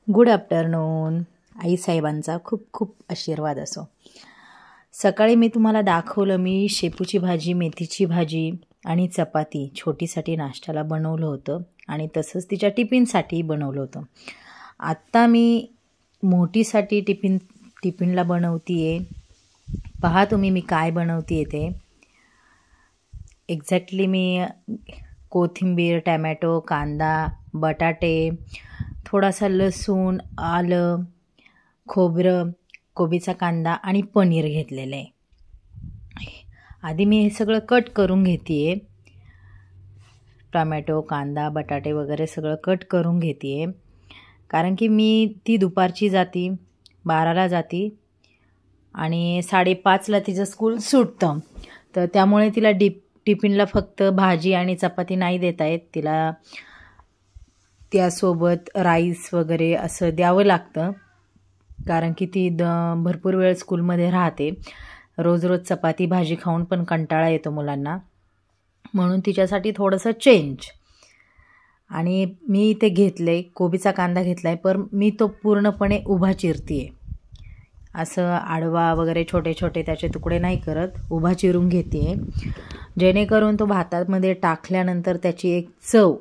Good afternoon. आईसाहेबांचा खूप खूप आशीर्वाद असो. सकाळी मी तुम्हाला दाखवलं, मी शेपूची भाजी, मेथीची भाजी आणि चपाती छोटीसाठी नाश्त्याला बनवलं होतं आणि तसंच तिच्या टिफिनसाठी बनवलं होतं. आत्ता मी मोठीसाठी टिफिनला बनवते आहे. पहा तुम्ही मी काय बनवते आहे ते. एक्झॅक्टली मी कोथिंबीर, टॅमॅटो, कांदा, बटाटे, थोडासा लसूण, आलं, खोबरं, कोबीचा कांदा आणि पनीर घेतलेलं आहे. आधी मी हे सगळं कट करून घेते आहे. टोमॅटो, कांदा, बटाटे वगैरे सगळं कट करून घेते आहे. कारण की ती दुपारची जाती, 12ला जाती आणि 5:30ला तिचं स्कूल सुटतं. तर त्यामुळे तिला टिफिनला फक्त भाजी आणि चपाती नाही देता येत. तिला त्यासोबत राईस वगैरे असं द्यावं लागतं. कारण की ती भरपूर वेळ स्कूलमध्ये राहते. रोज रोज चपाती भाजी खाऊन पण कंटाळा येतो मुलांना. म्हणून तिच्यासाठी थोडंसं चेंज. आणि मी इथे घेतले कोबीचा कांदा घेतला आहे, पण मी तो पूर्णपणे उभा चिरते आहे. असं आडवा वगैरे छोटे छोटे त्याचे तुकडे नाही करत, उभा चिरून घेते आहे. जेणेकरून तो भातामध्ये टाकल्यानंतर त्याची एक चव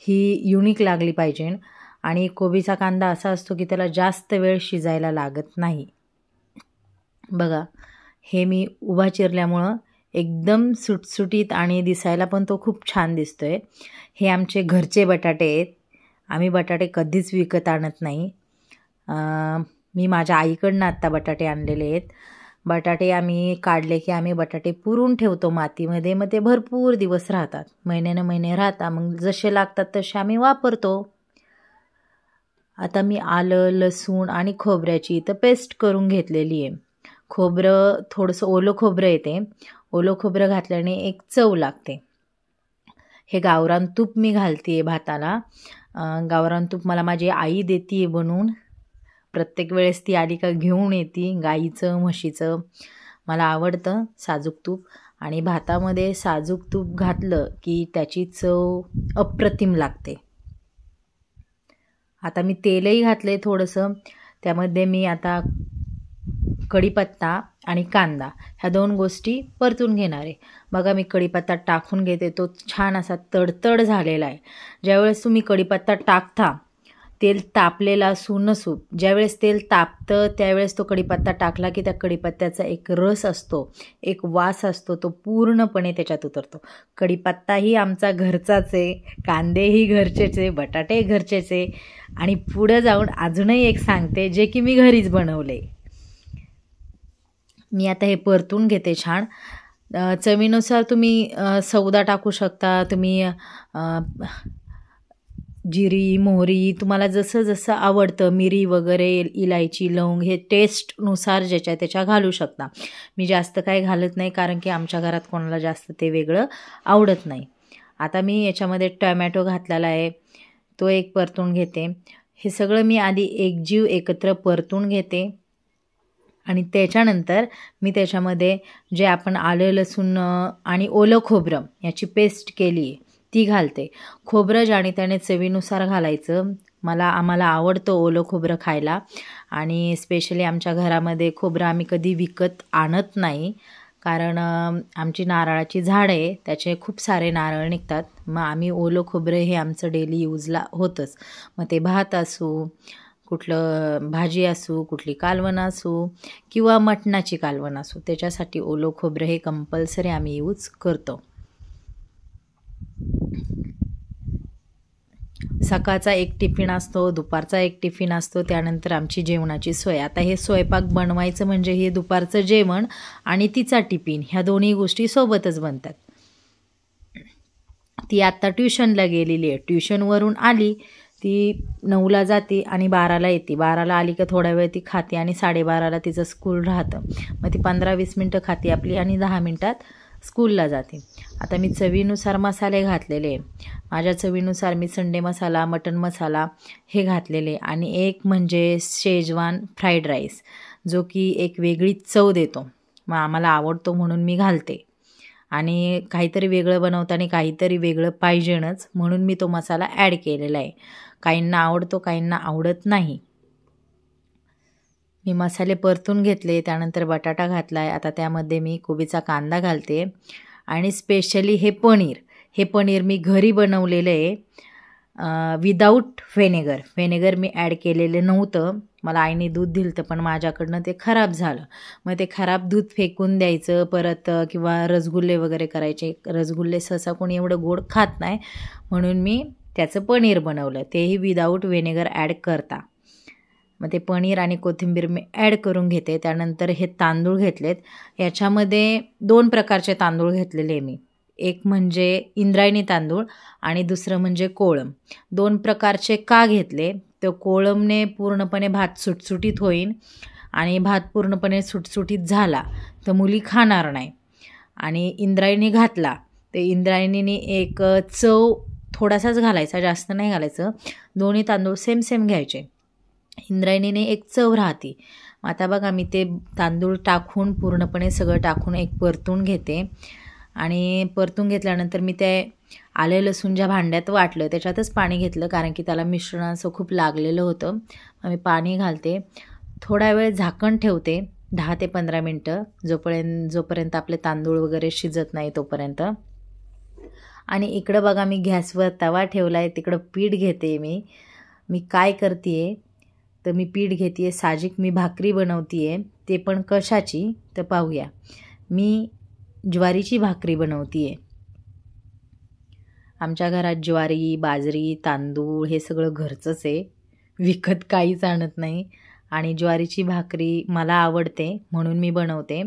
ही युनिक लागली पाहिजे. आणि कोबीचा कांदा असा असतो की त्याला जास्त वेळ शिजायला लागत नाही. बघा, हे मी उभा चिरल्यामुळं एकदम सुटसुटीत आणि दिसायला पण तो खूप छान दिसतोय. हे आमचे घरचे बटाटे आहेत. आम्ही बटाटे कधीच विकत आणत नाही. मी माझ्या आईकडनं आत्ता बटाटे आणलेले आहेत. बटाटे आम्ही काढले की आम्ही बटाटे पुरून ठेवतो मातीमध्ये. मग ते भरपूर दिवस राहतात, महिन्यानं महिने राहतात. मग जसे लागतात तसे आम्ही वापरतो. आता मी आलं, लसूण आणि खोबऱ्याची इथं पेस्ट करून घेतलेली आहे. खोबरं थोडंसं ओलं खोबरं येते. ओलं खोबरं घातल्याने एक चव लागते. हे गावरान तूप मी घालते आहे भाताला. गावरान तूप मला माझी आई देते आहे बनवून. प्रत्येक वेळेस ती आली का घेऊन येते. गाईचं, म्हशीचं मला आवडतं साजूक तूप. आणि भातामध्ये साजूक तूप घातलं की त्याची चव अप्रतिम लागते. आता मी तेलही घातले थोडंसं. त्यामध्ये मी आता कढीपत्ता आणि कांदा ह्या 2 गोष्टी परतून घेणार आहे. बघा, मी कढीपत्ता टाकून घेते. तो छान असा तडतड झालेला आहे. ज्यावेळेस तुम्ही कढीपत्ता टाकता, तेल तापलेलं असू नसू, ज्यावेळेस तेल तापतं त्यावेळेस तो कढीपत्ता टाकला की त्या कढीपत्त्याचा एक रस असतो, एक वास असतो, तो पूर्णपणे त्याच्यात उतरतो. कढीपत्ताही आमचा घरचाच आहे, कांदेही घरचेच आहे, बटाटे घरचेच आहे. आणि पुढं जाऊन अजूनही एक सांगते, जे की मी घरीच बनवले. मी आता हे परतून घेते छान. चवीनुसार तुम्ही सौदा टाकू शकता. तुम्ही जिरी, मोहरी तुम्हाला जसं जसं आवडतं, मिरी वगैरे, इलायची, लवंग हे टेस्टनुसार ज्याच्या त्याच्या घालू शकता. मी जास्त काही घालत नाही कारण की आमच्या घरात कोणाला जास्त ते वेगळं आवडत नाही. आता मी याच्यामध्ये टोमॅटो घातलेला आहे, तो एक परतून घेते. हे सगळं मी आधी एकत्र परतून घेते. आणि त्याच्यानंतर मी त्याच्यामध्ये जे आपण आलं, लसूण आणि ओलं खोबरं याची पेस्ट केली आहे ती घालते. खोबरं ज्याने त्याने चवीनुसार घालायचं. आम्हाला आवडतं ओलं खोबरं खायला. आणि स्पेशली आमच्या घरामध्ये खोबरं आम्ही कधी विकत आणत नाही. कारण आमची नारळाची झाड आहे, त्याचे खूप सारे नारळ निघतात. मग आम्ही ओलं खोबरं हे आमचं डेली यूजला होतंच. मग ते भात असू, कुठलं भाजी असू, कुठली कालवण असू किंवा मटणाची कालवण असू, त्याच्यासाठी ओलं खोबरं हे कंपल्सरी आम्ही यूज करतो. सकाळचा एक टिफिन असतो, दुपारचा एक टिफिन असतो, त्यानंतर आमची जेवणाची सोय. आता हे स्वयंपाक बनवायचं म्हणजे हे दुपारचं जेवण आणि तिचा टिफिन ह्या दोन्ही गोष्टी सोबतच बनतात. ती आत्ता ट्युशनला गेलेली आहे. ट्युशनवरून आली, ती 9ला जाते आणि 12ला येते. 12ला आली का थोडा वेळ ती खाते आणि 12:30ला तिचं स्कूल राहतं. मग ती 15-20 मिनटं खाते आपली आणि 10 मिनटात स्कूलला जाते. आता मी चवीनुसार मसाले घातलेले आहे. माझ्या चवीनुसार मी संडे मसाला, मटन मसाला हे घातलेले. आणि एक म्हणजे शेजवान फ्राईड राईस, जो की एक वेगळी चव देतो. मग आम्हाला आवडतो म्हणून मी घालते. आणि काहीतरी वेगळं बनवताना काहीतरी वेगळं पाहिजेनच, म्हणून मी तो मसाला ॲड केलेला आहे. काहींना आवडतो, काहींना आवडत नाही. मी मसाले परतून घेतले, त्यानंतर बटाटा घातला आहे. आता त्यामध्ये मी कोबीचा कांदा घालते आणि स्पेशली हे पनीर मी घरी बनवलेलं आहे विदाऊट व्हेनेगर मी ॲड केलेलं नव्हतं. मला आईने दूध दिलं होतं, पण माझ्याकडनं ते खराब झालं. मग ते खराब दूध फेकून द्यायचं परत, किंवा रसगुल्ले वगैरे करायचे. रसगुल्ले सहसा कोणी एवढं गोड खात नाही, म्हणून मी त्याचं पनीर बनवलं, तेही विदाऊट व्हेनेगर ॲड करता. मग ते पनीर आणि कोथिंबीर मी ॲड करून घेते. त्यानंतर हे तांदूळ घेतलेत. याच्यामध्ये 2 प्रकारचे तांदूळ घेतलेले मी. एक म्हणजे इंद्रायणी तांदूळ आणि दुसरं म्हणजे कोळम. 2 प्रकारचे का घेतले, तर कोळमने पूर्णपणे भात सुटसुटीत होईल, आणि भात पूर्णपणे सुटसुटीत झाला तर मुली खाणार नाही. आणि इंद्रायणी घातला तर इंद्रायणीने एक चव थोडासाच घालायचा, जास्त नाही घालायचं. दोन्ही तांदूळ सेम घ्यायचे. इंद्रायणीने एक चव राहते. आता बघा मी ते तांदूळ टाकून पूर्णपणे सगळं टाकून एक परतून घेते. आणि परतून घेतल्यानंतर मी ते आले लसूण ज्या भांड्यात वाटलं त्याच्यातच पाणी घेतलं, कारण की त्याला मिश्रण असं खूप लागलेलं होतं. मी पाणी घालते, थोडा वेळ झाकण ठेवते 10 ते 15 मिनटं, जोपर्यंत आपले तांदूळ वगैरे शिजत नाही तोपर्यंत. आणि इकडं बघा मी गॅसवर तवा ठेवला आहे, तिकडं पीठ घेते मी काय करते आहे तर मी पीठ घेते आहे साजिक, मी भाकरी बनवते आहे. ते पण कशाची तर पाहूया. मी ज्वारीची भाकरी बनवते आहे. आमच्या घरात ज्वारी, बाजरी, तांदूळ हे सगळं घरचंच आहे, विकत काहीच आणत नाही. आणि ज्वारीची भाकरी मला आवडते म्हणून मी बनवते.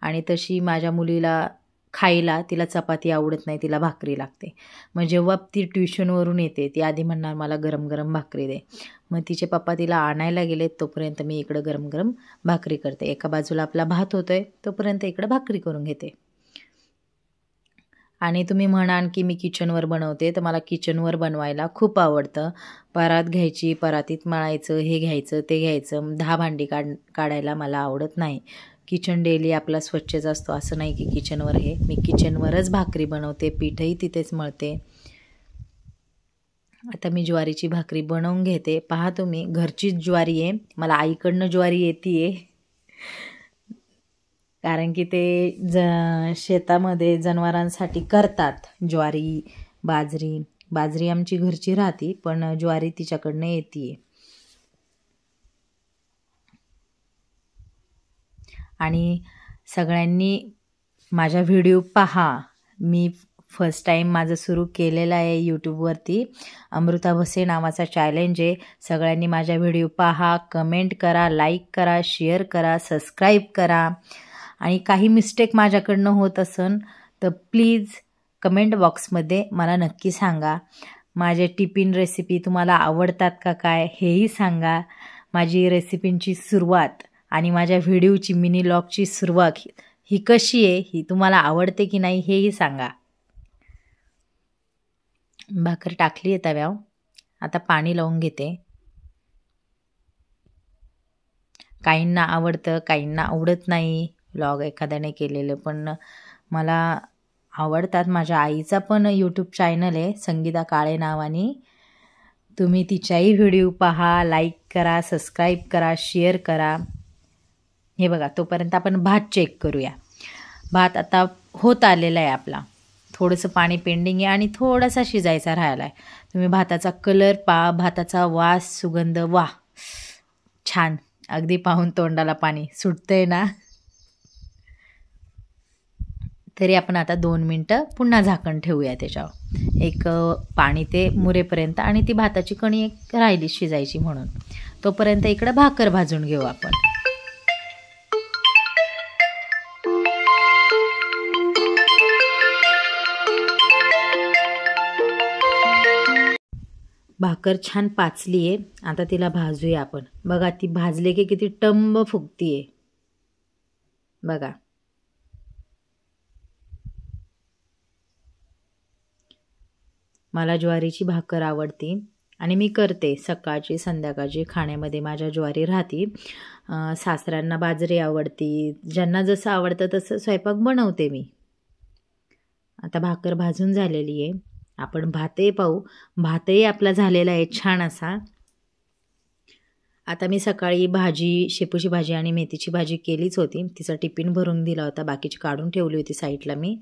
आणि तशी माझ्या मुलीला खायला, तिला चपाती आवडत नाही, तिला भाकरी लागते. मग जेव्हा ती ट्युशनवरून येते ती आधी म्हणणार मला गरम गरम भाकरी दे. मग तिचे पप्पा तिला आणायला गेले तोपर्यंत मी इकडं गरम गरम भाकरी करते. एका बाजूला आपला भात होतोय तोपर्यंत इकडं भाकरी करून घेते. आणि तुम्ही म्हणाल की मी किचनवर बनवते, तर मला किचनवर बनवायला खूप आवडतं. परात घ्यायची, परातीत मळायचं, हे घ्यायचं ते घ्यायचं, 10 भांडी काढायला मला आवडत नाही. किचन डेली आपला स्वच्छच असतो, असं नाही की किचनवर मी किचनवरच भाकरी बनवते, पीठही तिथेच मळते. आता मी ज्वारीची भाकरी बनवून घेते. पहा तुम्ही, घरचीच ज्वारी आहे, मला आईकडनं ज्वारी येते आहे, कारण की ते शेतामध्ये जनावरांसाठी करतात ज्वारी, बाजरी आमची घरची राहते, पण ज्वारी तिच्याकडनं येते आहे. आणि सगळ्यांनी माझा व्हिडिओ पहा. मी फर्स्ट टाईम माझं सुरू केलेलं आहे यूट्यूबवरती. अमृता भसे नावाचा चॅलेंज आहे. सगळ्यांनी माझा व्हिडिओ पहा, कमेंट करा, लाईक करा, शेअर करा, सबस्क्राईब करा. आणि काही मिस्टेक माझ्याकडनं होत असेल तर प्लीज कमेंट बॉक्समध्ये मला नक्की सांगा. माझे टिफिन रेसिपी तुम्हाला आवडतात का काय हेही सांगा. माझी रेसिपींची सुरुवात आणि माझ्या व्हिडिओची मिनी व्लॉगची सुरुवात ही कशी आहे, ही तुम्हाला आवडते की नाही हेही सांगा. भाकर टाकली आहे तव्यावर, आता पाणी लावून घेते. काहींना आवडतं, काहींना आवडत नाही व्लॉग एखाद्याने केलेलं, पण मला आवडतात. माझ्या आईचा पण यूट्यूब चॅनल आहे संगीता काळे नावाने, तुम्ही तिच्याही व्हिडिओ पहा, लाईक करा, सबस्क्राईब करा, शेअर करा. हे बघा, तोपर्यंत आपण भात चेक करूया. भात आता होत आलेला आहे आपला, थोडंसं पाणी पेंडिंग आहे आणि थोडासा शिजायचा राहिला आहे. तुम्ही भाताचा कलर पहा, भाताचा वास, सुगंध, वाह छान, अगदी पाहून तोंडाला पाणी सुटतंय ना. तरी आपण आता 2 मिनटं पुन्हा झाकण ठेवूया त्याच्यावर, एक पाणी ते मुरेपर्यंत, आणि ती भाताची कणी एक राहिली शिजायची म्हणून. तोपर्यंत इकडं भाकर भाजून घेऊ आपण. भाकर छान पाचली आहे, आता तिला भाजूया आपण. बघा ती भाजले की किती टंब फुगती आहे बघा. मला ज्वारीची भाकर आवडते आणि मी करते सकाळची संध्याकाळची खाण्यामध्ये माझ्या ज्वारी राहते. सासऱ्यांना बाजरी आवडती, ज्यांना जसं आवडतं तसं स्वयंपाक बनवते मी. आता भाकर भाजून झालेली आहे, आपण भातही पाहू. भातही आपला झालेला आहे छान असा. आता मी सकाळी भाजी, शेपूची भाजी आणि मेथीची भाजी केलीच होती. तिचा टिफिन भरून दिला होता, बाकीची काढून ठेवली होती साईडला मी.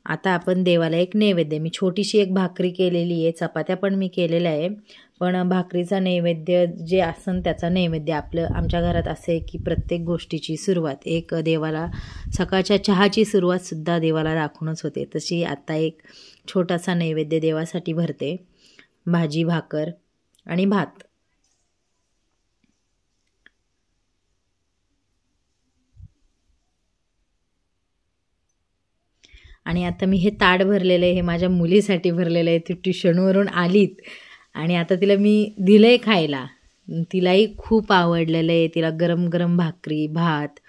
आता आपण देवाला एक नैवेद्य, मी छोटीशी एक भाकरी केलेली आहे, चपात्या पण मी केलेल्या आहे. पण भाकरीचा नैवेद्य जे असन त्याचा नैवेद्य आमच्या घरात असं आहे की प्रत्येक गोष्टीची सुरुवात एक देवाला, सकाळच्या चहाची सुरुवातसुद्धा देवाला दाखवूनच होते. तशी आता एक छोटासा नैवेद्य देवासाठी भरते, भाजी, भाकर आणि भात. आणि आता मी हे ताट भरलेलं आहे, हे माझ्या मुलीसाठी भरलेलं आहे. ती ट्युशनवरून आलीत आणि आता तिला मी दिलं आहे खायला. तिलाही खूप आवडलेलं आहे. तिला गरम गरम भाकरी, भात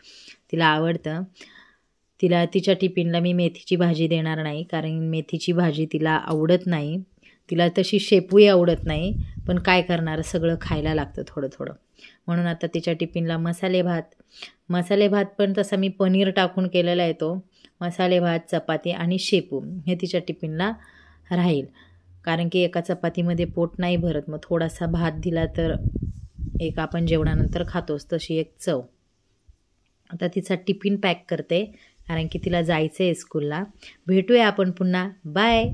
तिला आवडतं. तिच्या टिफिनला मी मेथीची भाजी देणार नाही, कारण मेथीची भाजी तिला आवडत नाही. तिला तशी शेपूही आवडत नाही, पण काय करणार, सगळं खायला लागतं थोडं थोडं. म्हणून आता तिच्या टिफिनला मसाले भात पण तसा मी पनीर टाकून केलेला आहे तो. मसाले भात, चपाती आणि शेपू हे तिच्या टिफिनला राहील, कारण की एका चपातीमध्ये पोट नाही भरत. मग थोडासा भात दिला तर एक आपण जेवणानंतर खातोच, तशी एक चव. आता तिचा टिफिन पॅक करते, कारण की तिला जायचं आहे स्कूलला. भेटूया आपण पुन्हा. बाय.